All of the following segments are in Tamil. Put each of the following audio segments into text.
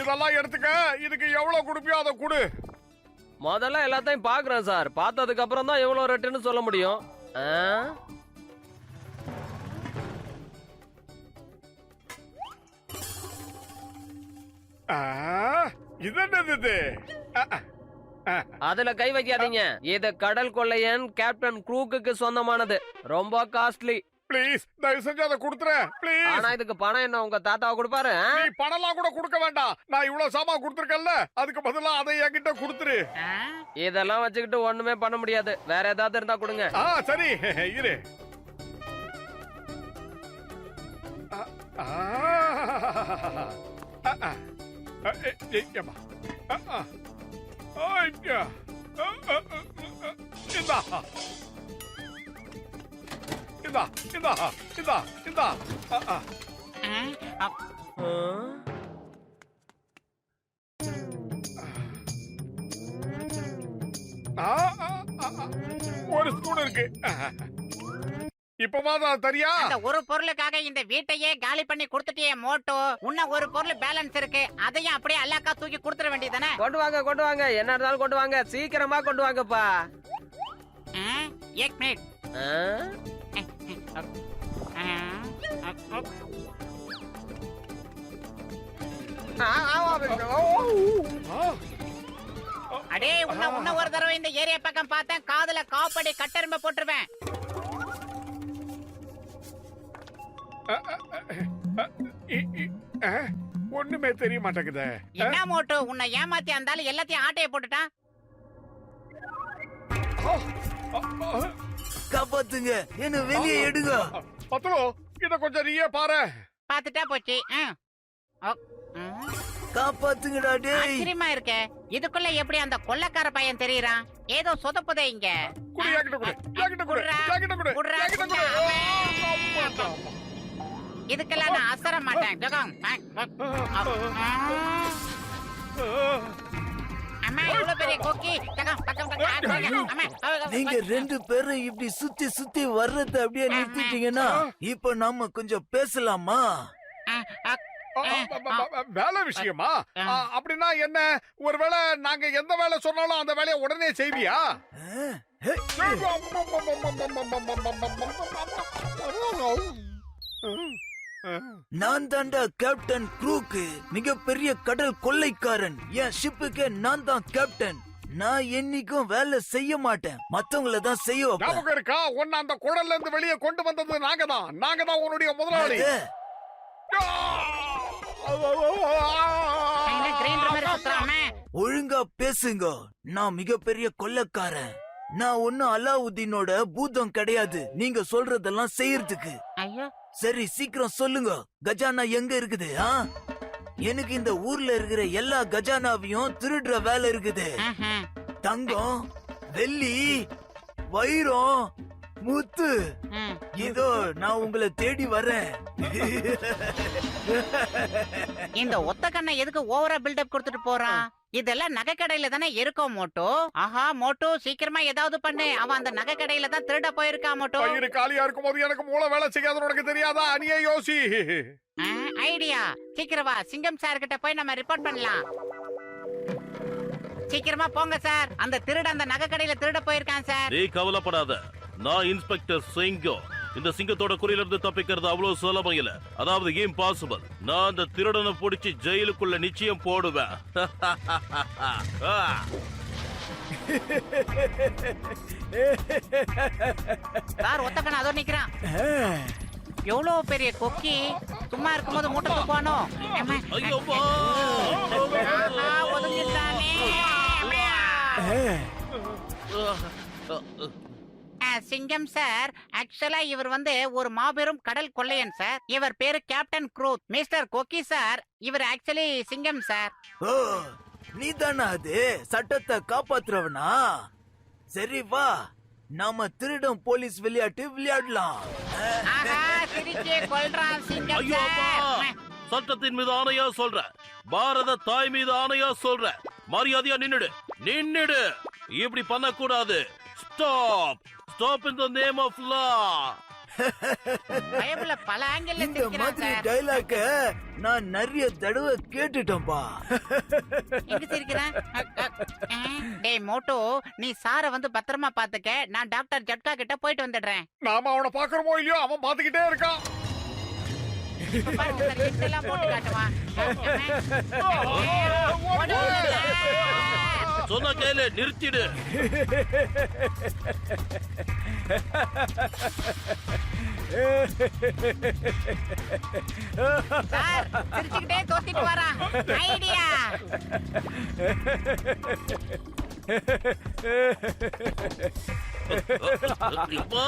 இதெல்லாம் எடுத்துக்க. இதுக்கு எவ்வளவு கொடுப்பியோ அதை கொடு. முதல்ல எல்லாத்தையும் பாக்குறேன் சார். பார்த்ததுக்கு அப்புறம் தான் எவ்வளவு ரேட்டுன்னு சொல்ல முடியும். இது என்னது? அதுல கை வைக்காதீங்க. இது கடல் கொள்ளையன் கேப்டன் க்ரூக்கு சொந்தமானது. ரொம்ப காஸ்ட்லி. ப்ளீஸ் தயவு செஞ்சு அதை கொடுத்துற ப்ளீஸ். ஆனா இதுக்கு பணம் என்ன உங்க தாத்தாவை கொடுப்பாரு? நீ பணம்லாம் கூட கொடுக்க வேண்டாம். நான் இவ்வளவு சாமான் கொடுத்துருக்கேன்ல, அதுக்கு பதிலா அதை என்கிட்ட கொடுத்துரு. இதெல்லாம் வச்சுக்கிட்டு ஒண்ணுமே பண்ண முடியாது. வேற ஏதாவது இருந்தா கொடுங்க. சரி இரு. ஒரு ஸ்பூன் இருக்கு. இப்ப தெரியா? அந்த ஒரு பொருளுக்காக இந்த வீட்டையே காலி பண்ணி கொடுத்துட்டியே மோட்டோ. இன்னும் ஒரு பொருள் பேலன்ஸ் இருக்கு. அதையும் அப்படியே அல்லாக்கா தூக்கி கொடுத்துட வேண்டியதானே? கொண்டு வாங்க கொண்டு வாங்க. என்ன இருந்தாலும் கொண்டு வாங்க. சீக்கிரமா கொண்டு வாங்கப்பா. एक मिनट. அடே உன்ன ஒரு தடவை இந்த ஏரியா பக்கம் பார்த்தேன். காதுல காப்படி கட்டெரும்ப போட்டுருவேன். ஒண்ணுமே தெரிய மாட்டேங்குது. என்ன மோட்டோ, உன்னை ஏமாத்தி அந்தாலும் எல்லாத்தையும் ஆட்டைய போட்டுட்டான். காப்பாத்துங்க, என்ன வெளியே எடுங்க. பத்துலோ இத கொஞ்சம் நீயே பாரு. பாத்துட்டா போச்சு. காப்பாத்துங்கடா டேய். ஆச்சரியமா இருக்க. இதுக்குள்ள எப்படி அந்த கொள்ளக்கார பையன் தெரியறான்? ஏதோ சொதப்புதே இங்க. குடி யாக்கிட்ட குடி. யாக்கிட்ட குடி. யாக்கிட்ட குடி. யாக்கிட்ட குடி. இதுக்கெல்லாம் நான் அசர மாட்டேன். ஜகம். அம்மா இவ்வளவு பெரிய கொக்கி. ஜகம் பக்கம் பக்கம். நீங்க ரெண்டு பேரும் இப்படி சுத்தி சுத்தி வர்றத அப்படியே நிறுத்திட்டீங்கன்னா இப்ப நாம கொஞ்சம் பேசலாமா? வேலை விஷயமா? அப்படின்னா என்ன? ஒருவேளை நாங்க எந்த வேலை சொன்னாலும் அந்த வேலையை உடனே செய்வியா? நான் தாண்டா கேப்டன் க்ரூக்கு, மிகப்பெரிய கடல் கொள்ளைக்காரன். என் ஷிப்புக்கே நான் தான் கேப்டன். நான் என்னைக்கும் வேலை செய்ய மாட்டேன், மத்தவங்கள தான் செய்ய வைப்பேன். ஞாபகம் இருக்கா? உன்னை அந்த குடல்ல இருந்து வெளியே கொண்டு வந்தது நாங்க தான் உன்னுடைய முதலாளி. ஒழுங்கா பேசுங்க. நான் மிகப்பெரிய கொள்ளைக்காரன். நான் ஒன்னும் அலாவுதீனோட பூதம் கிடையாது நீங்க சொல்றதெல்லாம் செய்யறதுக்கு. சரி சீக்கிரம் சொல்லுங்க, கஜானா எங்க இருக்குது? எனக்கு இந்த ஊர்ல இருக்கிற எல்லா கஜானாவையும் திருடுற வேலை இருக்குது. தங்கம், வெள்ளி, வைரம், முத்து, இதோ நான் உங்களை தேடி வரேன். இந்த ஒத்த கண்ணை எதுக்கு ஓவரா பில்டப் கொடுத்துட்டு போறான்? இதெல்லாம் நகை கடையில தானே இருக்கோம் மோட்டோ. ஆஹா மோட்டோ, சீக்கிரமா ஏதாவது பண்ணு. அவன் அந்த நகை கடையில தான் திருட போயிருக்கான் மோட்டோ. வயிறு காலியா இருக்கும் போது எனக்கு மூளை வேலை செய்யாத உனக்கு தெரியாதா? அனியே யோசி. ஐடியா. சீக்கிரமா சிங்கம் சார் கிட்ட போய் நம்ம ரிப்போர்ட் பண்ணலாம். சீக்கிரமா போங்க சார். அந்த திருட அந்த நகை கடையில திருட போயிருக்கான் சார். நீ கவலைப்படாத, நான் இன்ஸ்பெக்டர் சிங்கம். இந்த சிங்கத்தோட குறியில இருந்து தப்பிக்கிறது அவ்வளவு சுலபம் இல்ல. அதாவது இம்பாசிபிள். நான் அந்த திருடனை பிடிச்சி ஜெயிலுக்குள்ள நிச்சயம் போடுவேன். சார் ஒத்தக்கண்ண அதோ நிக்கிறான். எவ்வளவு பெரிய கொக்கி. சும்மா இருக்கும்போது மூட்டை தூக்குவானோ? ஒதுங்கிட்டானே. சிங்கம் சார், ஆக்சுவலா இவர் ஒரு மாபெரும் கடல் கொள்ளையன் சார். இவர் பேரு கேப்டன் க்ரூத். மிஸ்டர் கொக்கி சார், இவர் ஆக்சுவலி சிங்கம் சார். ஓ, நீதானா அது சட்டத்தை காப்பாத்துறவனா? சரி வா, நாம திருடம் போலீஸ் விளையாட்டு விளையாடலாம். சட்டத்தின் மீது ஆணையா சொல்ற, பாரத தாய் மீது ஆணையா சொல்ற, மரியாதையா நின்னுடு. நின்னுடு, இப்படி பண்ண கூடாது. Stop. Stop in the name of law. பயபுல பல ஆங்கிள் இந்த மாதிரி டைலாக்க நான் நிறைய தடவை கேட்டுட்டேன்பா. எங்க சிரிக்கிறேன்? டேய் மோட்டோ, நீ சார வந்து பத்திரமா பாத்துக்க. நான் டாக்டர் ஜட்கா கிட்ட போயிட்டு வந்துடுறேன். நாம அவனை பாக்குறோமோ இல்லையோ அவன் பாத்துக்கிட்டே இருக்கான். பாருங்க சார், எல்லாம் போட்டு காட்டுவான். சொன்ன கேளு, நிறுத்திடு. சார் சிரிச்சுக்கிட்டே தோத்திட்டு வரான். ஐடியா. இப்போ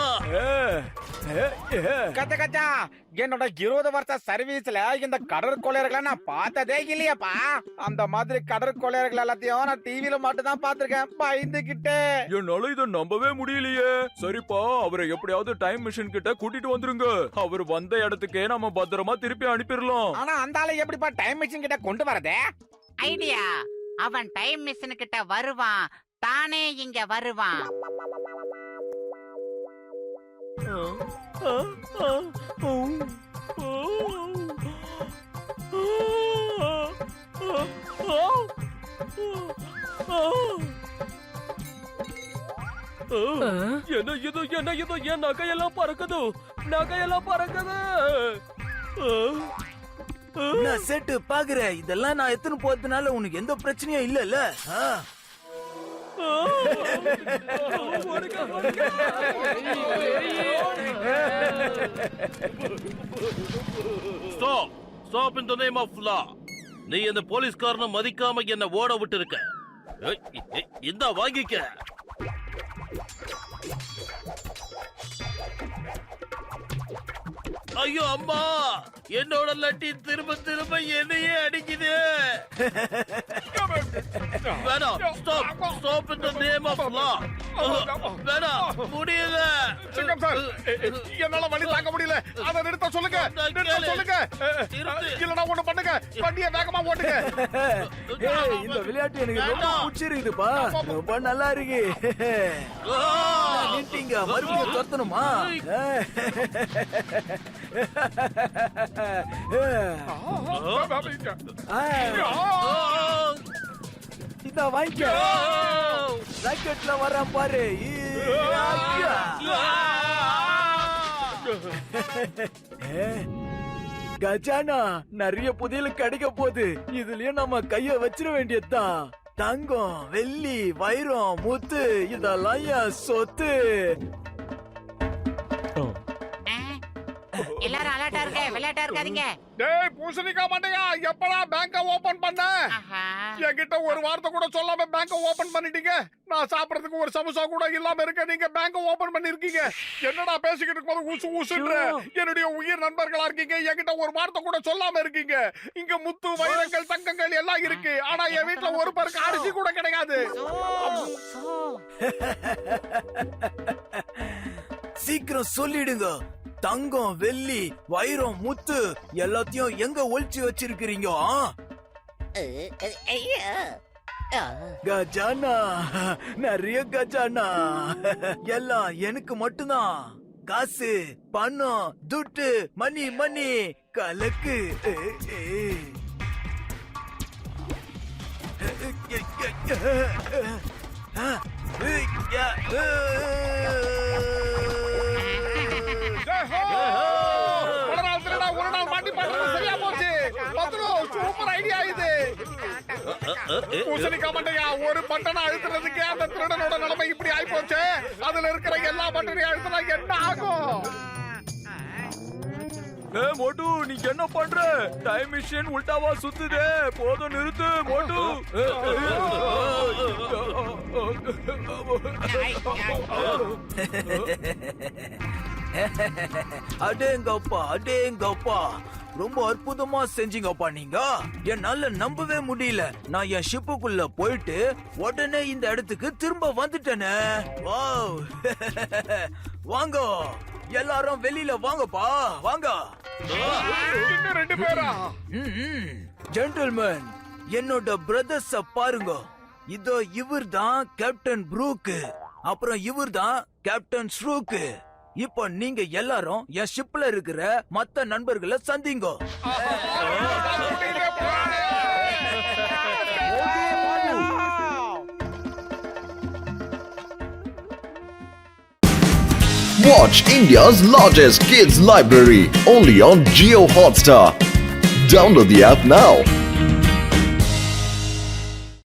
கச்சா கச்சா, என்னோட 20 வருஷ சர்வீஸ்ல இந்த கடற்கொள்ளையர்களை நான் பார்த்ததே இல்லையாப்பா. அந்த மாதிரி கடற்கொள்ளையர்கள் எல்லாத்தையும் நான் டிவில மட்டும் தான் பாத்திருக்கேன், பயந்துகிட்டே. என்னால இத நம்பவே முடியலையே. சரிப்பா, அவரை எப்படியாவது டைம் மிஷின் கிட்ட கூட்டிட்டு வந்துருங்க. அவர் வந்த இடத்துக்கே நம்ம பத்திரமா திருப்பி அனுப்பிடலாம். ஆனா அந்த ஆளை எப்படிப்பா டைம் மிஷின் கிட்ட கொண்டு வரதே? ஐடியா. அவன் டைம் மிஷின் கிட்ட வருவான், தானே இங்க வருவான். என்ன இது, என்ன இது, என் நகையெல்லாம் பறக்குது, நகையெல்லாம் பறக்குது. நான் செட்டு பாக்குறேன். இதெல்லாம் நான் எத்தனை போறதுனால உனக்கு எந்த பிரச்சனையும் இல்லல்ல? Stop, stop in the name of law. நீ இந்த போலீஸ்காரனை மதிக்காம என்ன ஓட விட்டு இருக்க. இந்த வாங்கிக்க. ஐயோ அம்மா, என்னோட லட்டி திரும்ப திரும்ப என்னையே அடிக்குது. வேணாம், stop, stop in the name of law. வேணாம், முடியல. சிங்கம் சார், என்னால வலி தாங்க முடியல. அதை நிறுத்த சொல்லுங்க, நிறுத்த சொல்லுங்க. இல்லனா ஒண்ணு பண்ணுங்க, வண்டியை வேகமா ஓட்டுங்க. ஏய், இந்த விளையாட்டு எனக்கு ரொம்ப பிடிச்சிருக்குதுப்பா. ரொம்ப நல்லா இருக்கு. நின்ட்டீங்க, மறுபடியும் துரத்தணுமா? இத வாங்கிக்க. ராக்கெட்ல வர பாரு. கஜானா நிறைய புதையல் கிடைக்க போகுது. இதுலயும் நம்ம கைய வச்சிட வேண்டியதுதான். தங்கம், வெள்ளி, வைரம், முத்து இதெல்லாம் என் சொத்து. எல்லாரும் அலர்ட்டா இருக்க, விளையாட்டா இருக்காதீங்க. டேய் பூசணிக்கா மாட்டேயா, எப்படா பேங்க ஓபன் பண்ண? ஆஹா. என்கிட்ட ஒரு வார்த்தை கூட சொல்லாம பேங்க ஓபன் பண்ணிட்டீங்க. நான் சாப்பிடறதுக்கு ஒரு சமோசா கூட இல்லாம இருக்க நீங்க பேங்க ஓபன் பண்ணிருக்கீங்க. என்னடா பேசிக்கிட்டு இருக்கும்போது ஊசு ஊசுன்ற என்னுடைய உயிர் நண்பர்களா இருக்கீங்க. என்கிட்ட ஒரு வார்த்தை கூட சொல்லாம இருக்கீங்க. இங்க முத்து, வைரங்கள், தங்கங்கள் எல்லாம் இருக்கு. ஆனா என் வீட்டுல ஒரு பருக்கு அரிசி கூட கிடையாது. சீக்கிரம் சொல்லிடுங்க. தங்கம், வெள்ளி, வைரம், முத்து எல்லாத்தையும் எங்க ஒளிச்சு வச்சிருக்கிறீங்க? கஜானா, நிறைய கஜானா. எல்லாம் எனக்கு மட்டும்தான். காசு, பணம், துட்டு, மணி மணி கலக்கு. ஒரு நாள் மாட்டி பாடுறது சரியா போச்சு. சூப்பர் ஐடியா இது. பூசணிக்கா மண்டையா, ஒரு பட்டனை அழுத்துறதுக்கு அந்த திருடனோட நிலைமை இப்படி ஆயி போச்சு. அதுல இருக்கிற எல்லா பட்டனையும் அழுத்தினா என்ன ஆகும்? மோட்டு, நீங்க என்ன பண்ற? டைம் மிஷின் உல்டாவா சுத்துதே. போதும், நிறுத்து மோட்டு. அடேங்கப்பா, அடேங்கப்பா, ரொம்ப அற்புதமா செஞ்சீங்கப்பா நீங்க. என்னால நம்பவே முடியல. நான் என் ஷிப்புக்குள்ள போயிட்டு உடனே இந்த இடத்துக்கு திரும்ப வந்துட்டேனே. வாவ். வாங்க எல்லாரும், வெளியில வாங்கப்பா, வாங்க. இன்னும் 2 பேரா? ஜென்டில்மேன், என்னோட பிரதர்ஸ பாருங்க. இதோ இவர் தான் கேப்டன் ப்ரூக், அப்புறம் இவர் தான் கேப்டன் ஸ்ரூக். இப்போ நீங்க எல்லாரும் என் ஷிப்ல இருக்கிற மத்த நண்பர்களை சந்திங்கோ. Watch India's largest kids library only on Jio Hotstar. Download the app now.